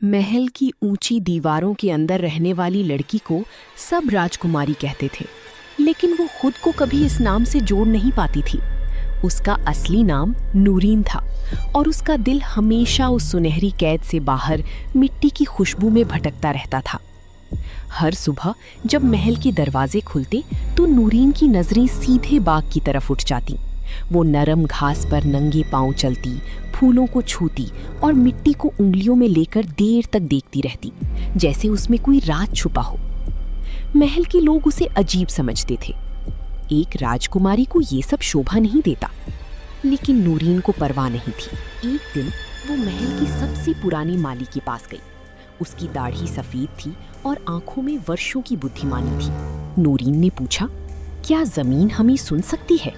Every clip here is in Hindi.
महल की ऊंची दीवारों के अंदर रहने वाली लड़की को सब राजकुमारी कहते थे, लेकिन वो खुद को कभी इस नाम से जोड़ नहीं पाती थी। उसका असली नाम नूरीन था और उसका दिल हमेशा उस सुनहरी कैद से बाहर मिट्टी की खुशबू में भटकता रहता था। हर सुबह जब महल के दरवाजे खुलते तो नूरीन की नजरें सीधे बाग की तरफ उठ जाती। वो नरम घास पर नंगे पांव चलती, फूलों को छूती और मिट्टी को उंगलियों में लेकर देर तक देखती रहती, जैसे उसमें कोई राज छुपा हो। महल के लोग उसे अजीब समझते थे। एक राजकुमारी को ये सब शोभा नहीं देता, लेकिन नूरीन को परवाह नहीं थी। एक दिन वो महल की सबसे पुरानी माली के पास गई। उसकी दाढ़ी सफेद थी और आंखों में वर्षों की बुद्धिमानी थी। नूरीन ने पूछा, क्या जमीन हमें सुन सकती है?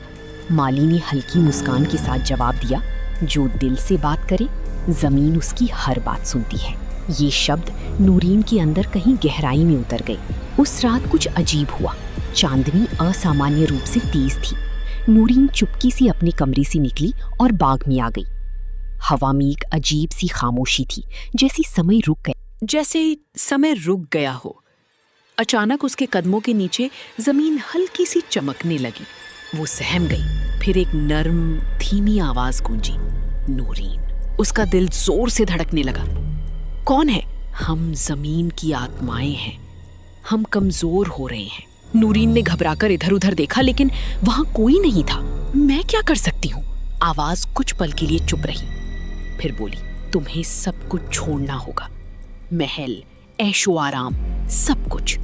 माली ने हल्की मुस्कान के साथ जवाब दिया, जो दिल से बात करे जमीन उसकी हर बात सुनती है। ये शब्द नूरीन के अंदर कहीं गहराई में उतर गए। उस रात कुछ अजीब हुआ। चांदनी असामान्य रूप से तेज थी। नूरीन चुपकी से अपने कमरे से निकली और बाग में आ गई। हवा में एक अजीब सी खामोशी थी, जैसे समय रुक गया हो। अचानक उसके कदमों के नीचे जमीन हल्की सी चमकने लगी। वो सहम गई। फिर एक नर्म धीमी आवाज गूंजी, नूरीन। उसका दिल जोर से धड़कने लगा। कौन है? हम जमीन की आत्माएं हैं। हम कमजोर हो रहे हैं। नूरीन ने घबराकर इधर उधर देखा, लेकिन वहां कोई नहीं था। मैं क्या कर सकती हूँ? आवाज कुछ पल के लिए चुप रही, फिर बोली, तुम्हें सब कुछ छोड़ना होगा। महल, ऐशो आराम, सब कुछ।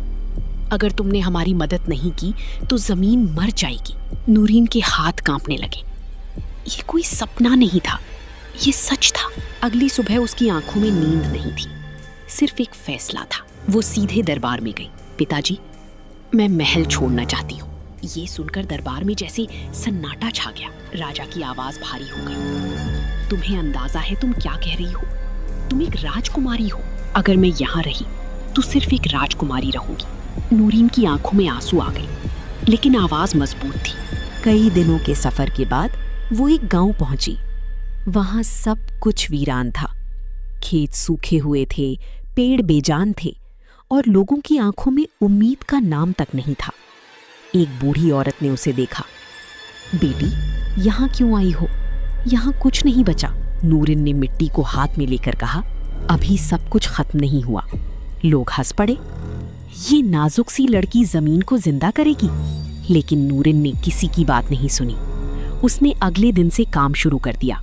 अगर तुमने हमारी मदद नहीं की तो जमीन मर जाएगी। नूरीन के हाथ कांपने लगे। ये कोई सपना नहीं था, ये सच था। अगली सुबह उसकी आंखों में नींद नहीं थी, सिर्फ एक फैसला था। वो सीधे दरबार में गई। पिताजी, मैं महल छोड़ना चाहती हूँ। ये सुनकर दरबार में जैसे सन्नाटा छा गया। राजा की आवाज भारी हो गई। तुम्हें अंदाजा है तुम क्या कह रही हो? तुम एक राजकुमारी हो। अगर मैं यहाँ रही तो सिर्फ एक राजकुमारी रहूंगी। नूरीन की आंखों में आंसू आ गए, लेकिन आवाज मजबूत थी। कई दिनों के सफर के बाद वो एक गांव पहुंची। वहां सब कुछ वीरान था। खेत सूखे हुए थे, पेड़ बेजान थे और लोगों की आंखों में उम्मीद का नाम तक नहीं था। एक बूढ़ी औरत ने उसे देखा। बेटी, यहाँ क्यों आई हो? यहाँ कुछ नहीं बचा। नूरीन ने मिट्टी को हाथ में लेकर कहा, अभी सब कुछ खत्म नहीं हुआ। लोग हंस पड़े। ये नाजुक सी लड़की जमीन को जिंदा करेगी? लेकिन नूरीन ने किसी की बात नहीं सुनी। उसने अगले दिन से काम शुरू कर दिया।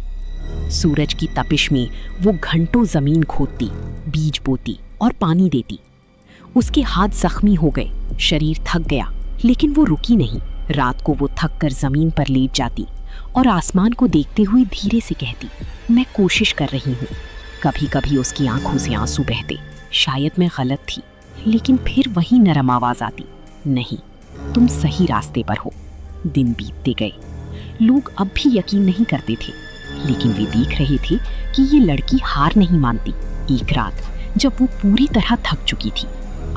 सूरज की तपिश में वो घंटों जमीन खोदती, बीज बोती और पानी देती। उसके हाथ जख्मी हो गए, शरीर थक गया, लेकिन वो रुकी नहीं। रात को वो थक कर जमीन पर लेट जाती और आसमान को देखते हुए धीरे से कहती, मैं कोशिश कर रही हूँ। कभी कभी उसकी आंखों से आंसू बहते। शायद मैं गलत थी, लेकिन फिर वही नरम आवाज आती, नहीं, तुम सही रास्ते पर हो। दिन बीतते गए। लोग अब भी यकीन नहीं करते थे, लेकिन वे देख रहे थे कि ये लड़की हार नहीं मानती। एक रात जब वो पूरी तरह थक चुकी थी,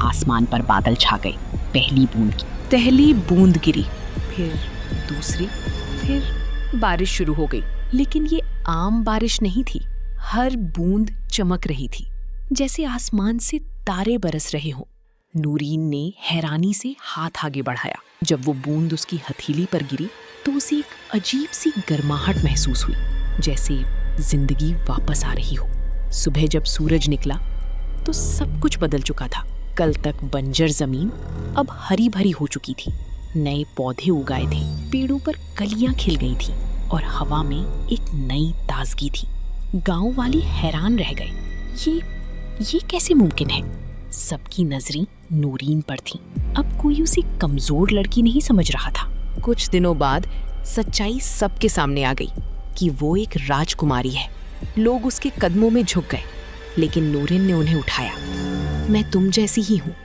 आसमान पर बादल छा गए। पहली बूंद गिरी, फिर दूसरी, फिर बारिश शुरू हो गई। लेकिन ये आम बारिश नहीं थी। हर बूंद चमक रही थी, जैसे आसमान से तारे बरस रहे हों। नूरीन ने हैरानी से हाथ आगे बढ़ाया। जब वो बूंद उसकी हथेली पर गिरी तो उसे एक अजीब सी गर्माहट महसूस हुई, जैसे जिंदगी वापस आ रही हो। सुबह जब सूरज निकला तो सब कुछ बदल चुका था। कल तक बंजर जमीन अब हरी भरी हो चुकी थी। नए पौधे उगाए थे, पेड़ों पर कलियां खिल गई थी और हवा में एक नई ताजगी थी। गांव वाले हैरान रह गए। ये कैसे मुमकिन है? सबकी नजरें नूरीन पर थीं। अब कोई उसे कमजोर लड़की नहीं समझ रहा था। कुछ दिनों बाद सच्चाई सबके सामने आ गई कि वो एक राजकुमारी है। लोग उसके कदमों में झुक गए, लेकिन नूरीन ने उन्हें उठाया। मैं तुम जैसी ही हूँ,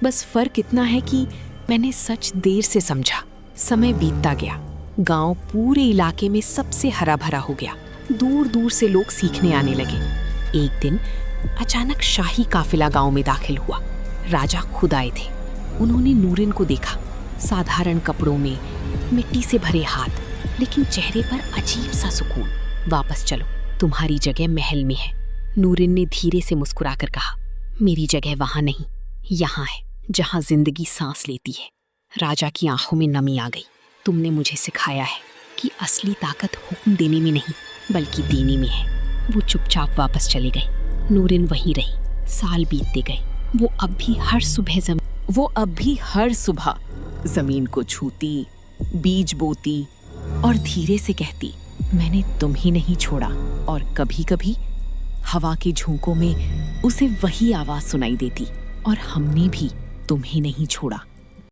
बस फर्क इतना है कि मैंने सच देर से समझा। समय बीतता गया। गांव पूरे इलाके में सबसे हरा भरा हो गया। दूर दूर से लोग सीखने आने लगे। एक दिन अचानक शाही काफिला गांव में दाखिल हुआ। राजा खुद आए थे। उन्होंने नूरीन को देखा, साधारण कपड़ों में, मिट्टी से भरे हाथ, लेकिन चेहरे पर अजीब सा सुकून। वापस चलो, तुम्हारी जगह महल में है। नूरिन ने धीरे से मुस्कुराकर कहा, मेरी जगह वहां नहीं, यहाँ है जहां जिंदगी सांस लेती है। राजा की आंखों में नमी आ गई। तुमने मुझे सिखाया है कि असली ताकत हुक्म देने में नहीं बल्कि देने में है। वो चुपचाप वापस चले गए। नूरिन वहीं रही। साल बीतते गए। वो अब भी हर सुबह जमीन को छूती, बीज बोती और धीरे से कहती, मैंने तुम ही नहीं छोड़ा। और कभी कभी हवा के झोंकों में उसे वही आवाज सुनाई देती, और हमने भी तुम्हें नहीं छोड़ा।